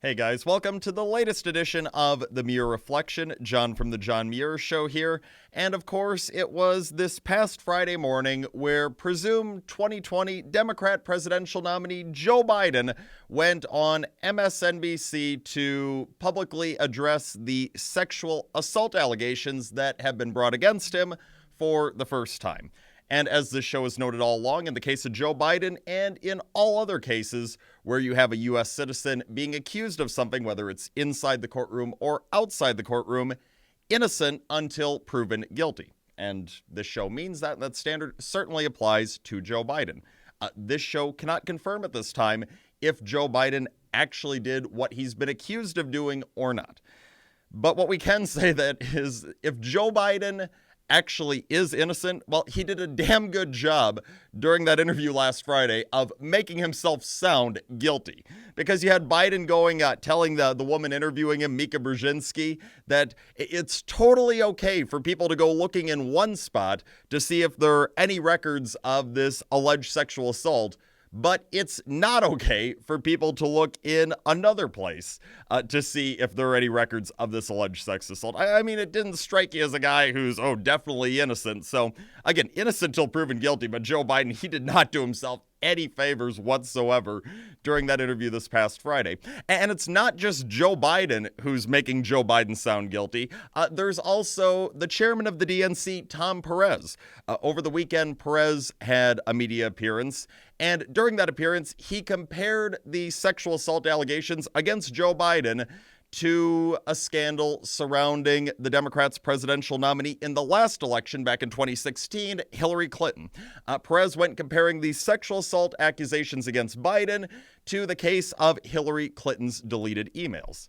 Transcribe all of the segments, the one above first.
Hey guys, welcome to the latest edition of the Muir Reflection. John from the John Muir Show here. And of course, it was this past Friday morning where presumed 2020 Democrat presidential nominee Joe Biden went on MSNBC to publicly address the sexual assault allegations that have been brought against him for the first time. And as this show has noted all along, in the case of Joe Biden and in all other cases where you have a U.S. citizen being accused of something, whether it's inside the courtroom or outside the courtroom, innocent until proven guilty. And this show means that standard certainly applies to Joe Biden. This show cannot confirm at this time if Joe Biden actually did what he's been accused of doing or not. But what we can say that is if Joe Biden actually is innocent, well, he did a damn good job during that interview last Friday of making himself sound guilty. Because you had Biden going, telling the woman interviewing him, Mika Brzezinski, that it's totally okay for people to go looking in one spot to see if there are any records of this alleged sexual assault, but it's not okay for people to look in another place to see if there are any records of this alleged sex assault. I mean, it didn't strike you as a guy who's, definitely innocent. So, again, innocent till proven guilty, but Joe Biden, he did not do himself any favors whatsoever during that interview this past Friday. And it's not just Joe Biden who's making Joe Biden sound guilty. There's also the chairman of the DNC, Tom Perez. Over the weekend, Perez had a media appearance, and during that appearance, he compared the sexual assault allegations against Joe Biden to a scandal surrounding the Democrats' presidential nominee in the last election back in 2016, Hillary Clinton. Perez went comparing the sexual assault accusations against Biden to the case of Hillary Clinton's deleted emails.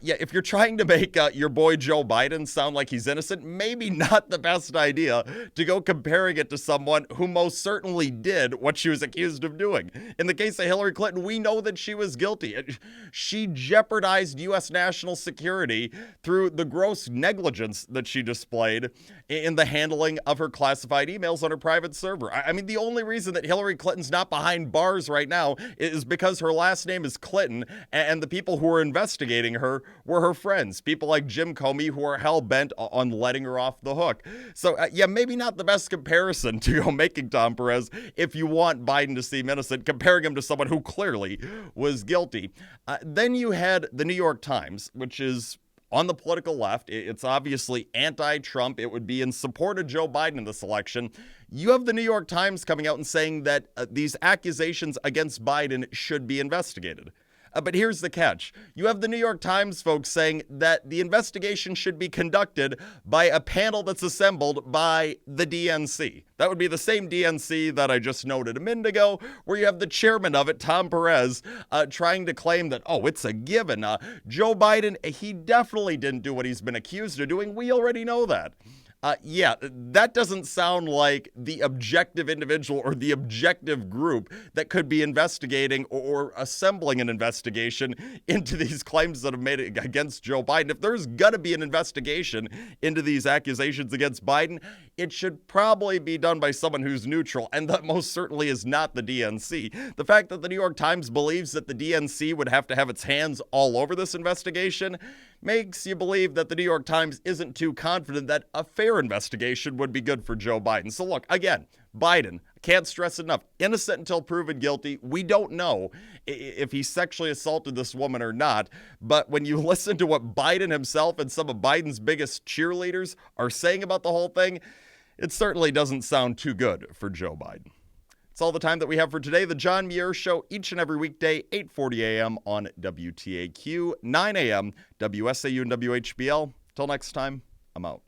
If you're trying to make your boy Joe Biden sound like he's innocent, maybe not the best idea to go comparing it to someone who most certainly did what she was accused of doing. In the case of Hillary Clinton, we know that she was guilty. She jeopardized U.S. national security through the gross negligence that she displayed in the handling of her classified emails on her private server. I mean, the only reason that Hillary Clinton's not behind bars right now is because her last name is Clinton, and the people who are investigating her were her friends, people like Jim Comey, who are hell-bent on letting her off the hook. So, maybe not the best comparison to go making Tom Perez if you want Biden to seem innocent, comparing him to someone who clearly was guilty. Then you had the New York Times, which is on the political left. It's obviously anti-Trump. It would be in support of Joe Biden in this election. You have the New York Times coming out and saying that these accusations against Biden should be investigated. But here's the catch. You have the New York Times folks saying that the investigation should be conducted by a panel that's assembled by the DNC. That would be the same DNC that I just noted a minute ago, where you have the chairman of it, Tom Perez, trying to claim that, it's a given. Joe Biden, he definitely didn't do what he's been accused of doing. We already know that. That doesn't sound like the objective individual or the objective group that could be investigating or assembling an investigation into these claims that have made it against Joe Biden. If there's going to be an investigation into these accusations against Biden, it should probably be done by someone who's neutral, and that most certainly is not the DNC. The fact that the New York Times believes that the DNC would have to have its hands all over this investigation makes you believe that the New York Times isn't too confident that a fair investigation would be good for Joe Biden. So look, again, Biden, can't stress enough, innocent until proven guilty. We don't know if he sexually assaulted this woman or not, but when you listen to what Biden himself and some of Biden's biggest cheerleaders are saying about the whole thing, it certainly doesn't sound too good for Joe Biden. That's all the time that we have for today. The John Muir Show, each and every weekday, 8:40 a.m. on WTAQ, 9 a.m. WSAU and WHBL. Till next time, I'm out.